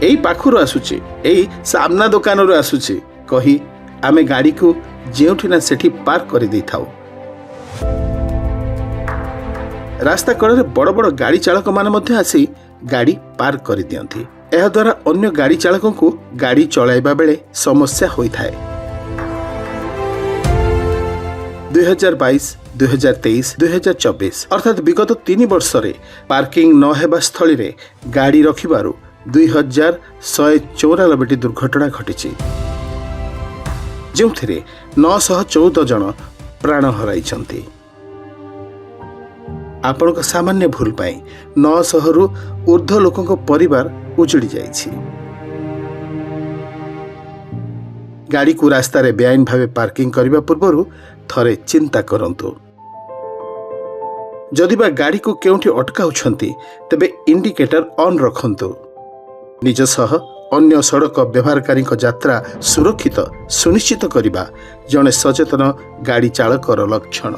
एई पाखुर आसुची एई सामना दुकान आसुची कही आमे गाड़ी को जेउठी ना सेठी पार्क कर दे थाउ। रास्ता कड़े बड़ बड़ गाड़ी चालक माने मध्य आसी गाड़ी पार्क कर दियंती। एहा द्वारा अन्य गाड़ी चालकों को गाड़ी चलाइबा बेले समस्या होई थाए। 2022, 2023, 2024 अर्थात विगत 3 वर्ष रे पार्किंग न हेबा स्थली रे गाड़ी रखिबारु 2194 दुर्घटना घटिछि, जोंथिरे 914 जन प्राण हराइछन्ति। आपनक सामान्य भूल पाई 900 रु ऊर्ध्व लोकंक परिवार उजड़ी जाइछि। गाड़ी को रास्ता रे बेआईन भावे पार्किंग करबा पूर्वरु थरे चिंता करंतु। जदि बा गाड़ी को केउठी अटकाउछन्ति तबे इंडिकेटर ऑन रखंतु। निज सह अन्य सड़क व्यवहारकारी यात्रा सुरक्षित सुनिश्चित करबा जने सचेतन गाड़ी चालकर लक्षण।